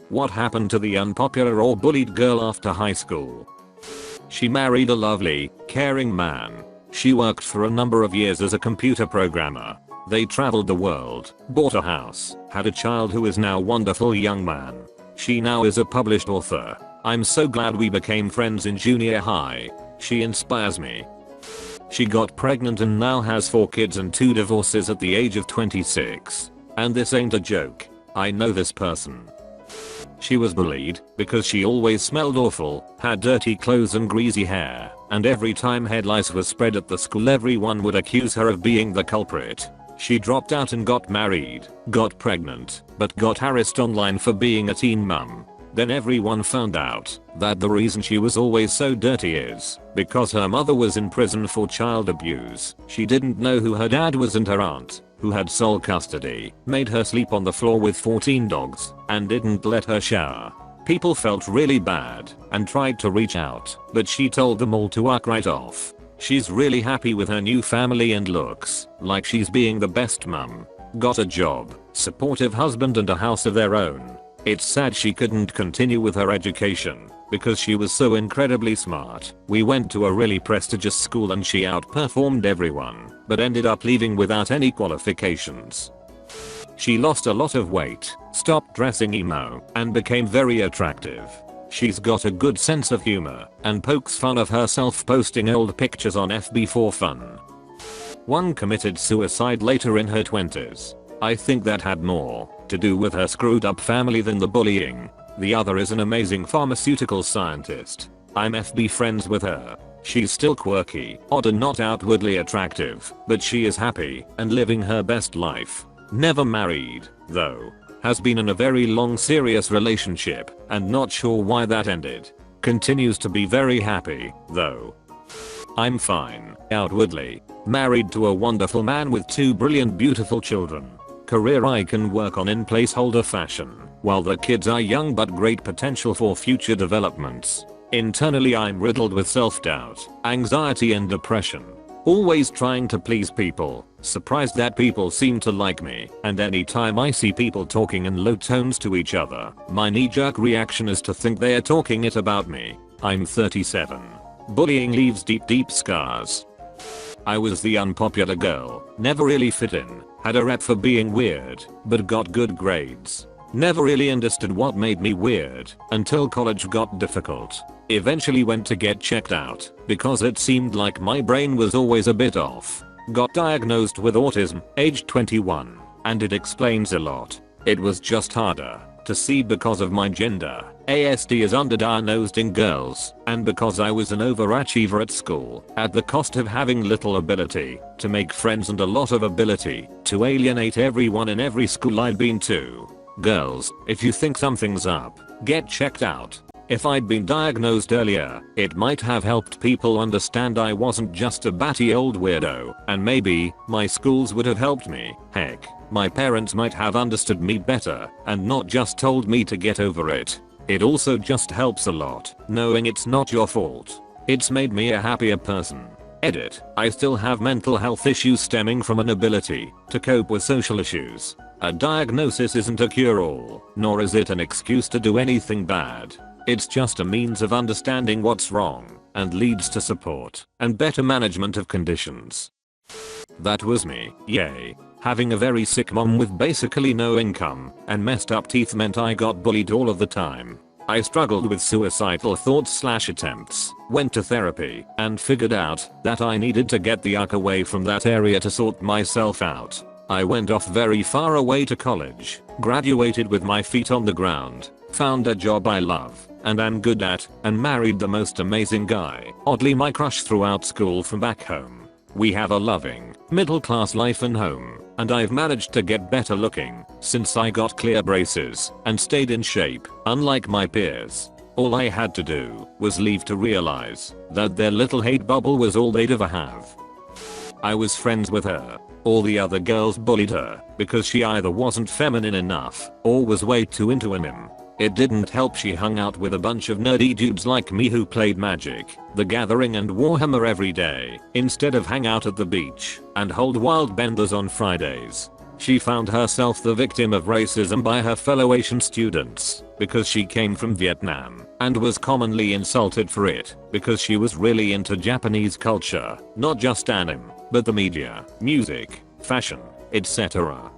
What happened to the unpopular or bullied girl after high school? She married a lovely, caring man. She worked for a number of years as a computer programmer. They traveled the world, bought a house, had a child who is now a wonderful young man. She now is a published author. I'm so glad we became friends in junior high. She inspires me. She got pregnant and now has 4 kids and 2 divorces at the age of 26. And this ain't a joke. I know this person. She was bullied because she always smelled awful, had dirty clothes and greasy hair, and every time head lice was spread at the school everyone would accuse her of being the culprit. She dropped out and got married, got pregnant, but got harassed online for being a teen mum. Then everyone found out that the reason she was always so dirty is because her mother was in prison for child abuse. She didn't know who her dad was, and her aunt, who had sole custody, made her sleep on the floor with 14 dogs and didn't let her shower. People felt really bad and tried to reach out, but she told them all to walk right off. She's really happy with her new family and looks like she's being the best mum. Got a job, supportive husband and a house of their own. It's sad she couldn't continue with her education because she was so incredibly smart. We went to a really prestigious school and she outperformed everyone, but ended up leaving without any qualifications. She lost a lot of weight, stopped dressing emo, and became very attractive. She's got a good sense of humor and pokes fun of herself posting old pictures on FB for fun. One committed suicide later in her 20s. I think that had more to do with her screwed up family than the bullying. The other is an amazing pharmaceutical scientist. I'm FB friends with her. She's still quirky, odd and not outwardly attractive, but she is happy and living her best life. Never married, though. Has been in a very long serious relationship and not sure why that ended. Continues to be very happy, though. I'm fine, outwardly. Married to a wonderful man with 2 brilliant beautiful children. Career I can work on in placeholder fashion, while the kids are young but great potential for future developments. Internally I'm riddled with self-doubt, anxiety and depression. Always trying to please people, surprised that people seem to like me, and anytime I see people talking in low tones to each other, my knee-jerk reaction is to think they are talking it about me. I'm 37. Bullying leaves deep scars. I was the unpopular girl, never really fit in, had a rep for being weird, but got good grades. Never really understood what made me weird until college got difficult. Eventually went to get checked out because it seemed like my brain was always a bit off. Got diagnosed with autism, age 21, and it explains a lot. It was just harder to see because of my gender. ASD is underdiagnosed in girls, and because I was an overachiever at school, at the cost of having little ability to make friends and a lot of ability to alienate everyone in every school I'd been to. Girls, if you think something's up, get checked out. If I'd been diagnosed earlier, it might have helped people understand I wasn't just a batty old weirdo, and maybe my schools would have helped me. Heck, my parents might have understood me better and not just told me to get over it. It also just helps a lot knowing it's not your fault. It's made me a happier person. Edit. I still have mental health issues stemming from an inability to cope with social issues. A diagnosis isn't a cure-all, nor is it an excuse to do anything bad. It's just a means of understanding what's wrong and leads to support and better management of conditions. That was me, yay. Having a very sick mom with basically no income and messed up teeth meant I got bullied all of the time. I struggled with suicidal thoughts/attempts, went to therapy, and figured out that I needed to get the yuck away from that area to sort myself out. I went off very far away to college, graduated with my feet on the ground, found a job I love and I'm good at, and married the most amazing guy, oddly my crush throughout school from back home. We have a loving, middle-class life and home, and I've managed to get better looking since I got clear braces and stayed in shape, unlike my peers. All I had to do was leave to realize that their little hate bubble was all they'd ever have. I was friends with her. All the other girls bullied her because she either wasn't feminine enough or was way too into him. It didn't help she hung out with a bunch of nerdy dudes like me who played Magic, The Gathering and Warhammer every day, instead of hang out at the beach and hold wild benders on Fridays. She found herself the victim of racism by her fellow Asian students because she came from Vietnam and was commonly insulted for it because she was really into Japanese culture, not just anime, but the media, music, fashion, etc.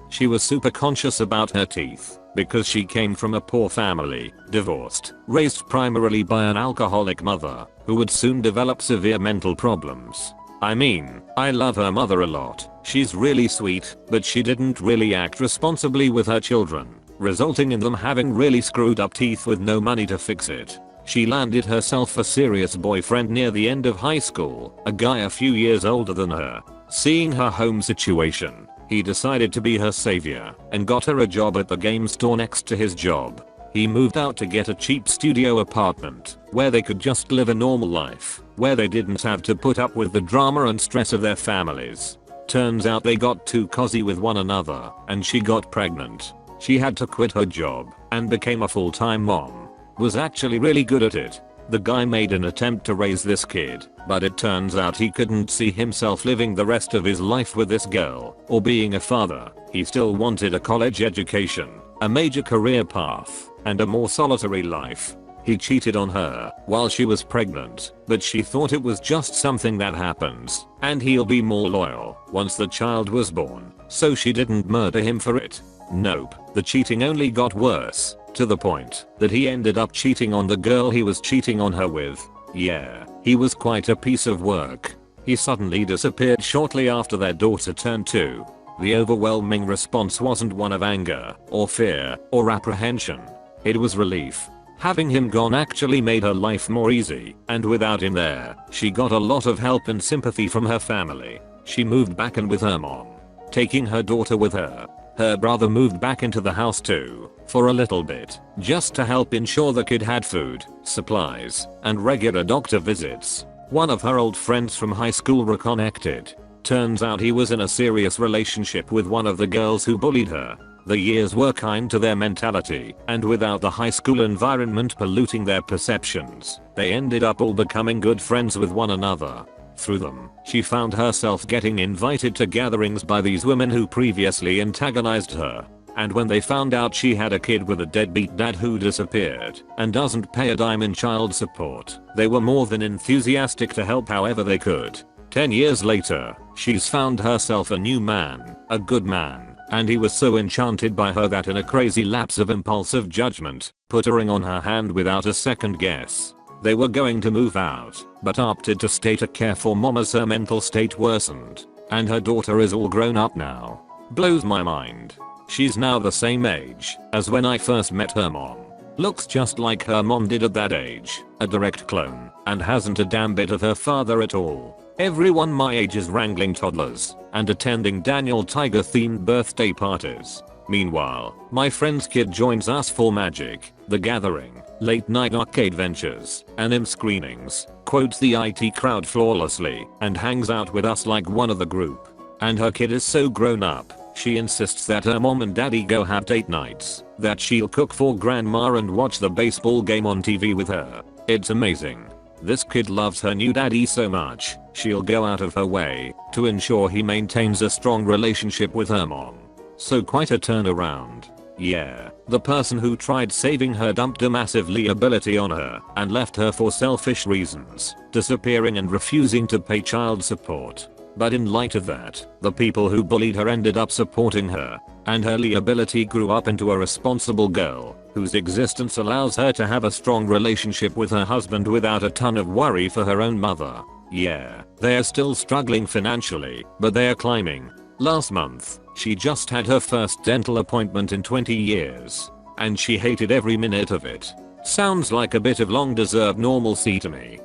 She was super conscious about her teeth because she came from a poor family, divorced, raised primarily by an alcoholic mother who would soon develop severe mental problems. I mean, I love her mother a lot. She's really sweet, but she didn't really act responsibly with her children, resulting in them having really screwed up teeth with no money to fix it. She landed herself a serious boyfriend near the end of high school, a guy a few years older than her. Seeing her home situation, he decided to be her savior and got her a job at the game store next to his job. He moved out to get a cheap studio apartment where they could just live a normal life, where they didn't have to put up with the drama and stress of their families. Turns out they got too cozy with one another and she got pregnant. She had to quit her job and became a full-time mom. Was actually really good at it. The guy made an attempt to raise this kid, but it turns out he couldn't see himself living the rest of his life with this girl or being a father. He still wanted a college education, a major career path, and a more solitary life. He cheated on her while she was pregnant, but she thought it was just something that happens, and he'll be more loyal once the child was born, so she didn't murder him for it. Nope, the cheating only got worse, to the point that he ended up cheating on the girl he was cheating on her with. Yeah, he was quite a piece of work. He suddenly disappeared shortly after their daughter turned 2. The overwhelming response wasn't one of anger, or fear, or apprehension. It was relief. Having him gone actually made her life more easy, and without him there, she got a lot of help and sympathy from her family. She moved back in with her mom, taking her daughter with her. Her brother moved back into the house too, for a little bit, just to help ensure the kid had food, supplies, and regular doctor visits. One of her old friends from high school reconnected. Turns out he was in a serious relationship with one of the girls who bullied her. The years were kind to their mentality, and without the high school environment polluting their perceptions, they ended up all becoming good friends with one another. Through them, she found herself getting invited to gatherings by these women who previously antagonized her. And when they found out she had a kid with a deadbeat dad who disappeared and doesn't pay a dime in child support, they were more than enthusiastic to help however they could. 10 years later, she's found herself a new man, a good man. And he was so enchanted by her that in a crazy lapse of impulsive judgment, put a ring on her hand without a second guess. They were going to move out, but opted to stay to care for mom as her mental state worsened. And her daughter is all grown up now. Blows my mind. She's now the same age as when I first met her mom. Looks just like her mom did at that age, a direct clone, and hasn't a damn bit of her father at all. Everyone my age is wrangling toddlers and attending Daniel Tiger themed birthday parties. Meanwhile, my friend's kid joins us for Magic, The Gathering, late night arcade ventures, anime screenings, quotes the IT crowd flawlessly, and hangs out with us like one of the group. And her kid is so grown up, she insists that her mom and daddy go have date nights, that she'll cook for grandma and watch the baseball game on TV with her. It's amazing. This kid loves her new daddy so much, she'll go out of her way to ensure he maintains a strong relationship with her mom. So quite a turnaround. Yeah, the person who tried saving her dumped a massive liability on her and left her for selfish reasons, disappearing and refusing to pay child support. But in light of that, the people who bullied her ended up supporting her, and her liability grew up into a responsible girl, whose existence allows her to have a strong relationship with her husband without a ton of worry for her own mother. Yeah, they are still struggling financially, but they are climbing. Last month, she just had her first dental appointment in 20 years, and she hated every minute of it. Sounds like a bit of long-deserved normalcy to me.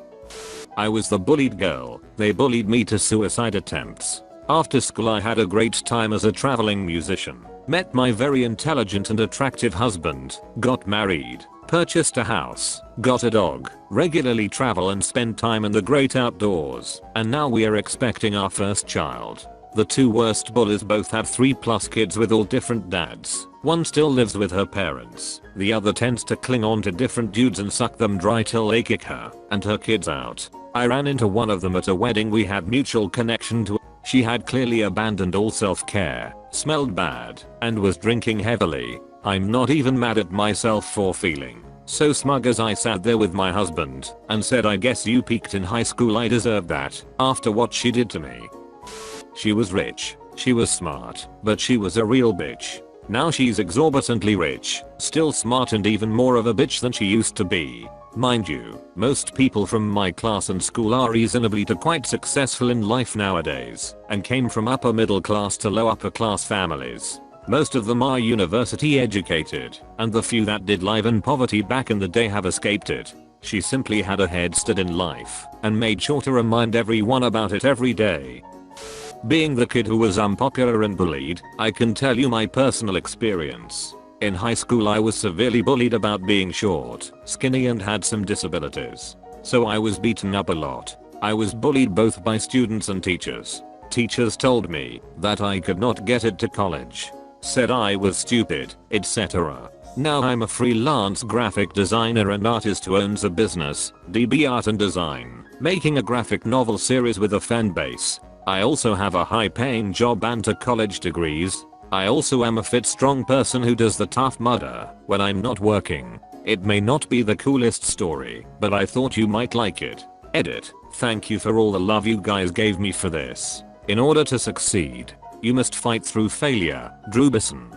I was the bullied girl. They bullied me to suicide attempts. After school I had a great time as a traveling musician, met my very intelligent and attractive husband, got married, purchased a house, got a dog, regularly travel and spend time in the great outdoors, and now we are expecting our first child. The two worst bullies both have 3+ kids with all different dads. One still lives with her parents, the other tends to cling on to different dudes and suck them dry till they kick her and her kids out. I ran into one of them at a wedding we had mutual connection to. She had clearly abandoned all self-care, smelled bad, and was drinking heavily. I'm not even mad at myself for feeling so smug as I sat there with my husband and said, I guess you peaked in high school, I deserve that after what she did to me. She was rich, she was smart, but she was a real bitch. Now she's exorbitantly rich, still smart, and even more of a bitch than she used to be. Mind you, most people from my class and school are reasonably to quite successful in life nowadays and came from upper middle class to low upper class families. Most of them are university educated, and the few that did live in poverty back in the day have escaped it. She simply had a head start in life and made sure to remind everyone about it every day. Being the kid who was unpopular and bullied, I can tell you my personal experience. In high school I was severely bullied about being short, skinny, and had some disabilities. So I was beaten up a lot. I was bullied both by students and teachers. Teachers told me that I could not get it to college, said I was stupid, etc. Now I'm a freelance graphic designer and artist who owns a business, DB Art and Design, making a graphic novel series with a fan base. I also have a high-paying job and 2 college degrees. I also am a fit, strong person who does the tough mudder when I'm not working. It may not be the coolest story, but I thought you might like it. Edit. Thank you for all the love you guys gave me for this. In order to succeed, you must fight through failure. Drew Bisson.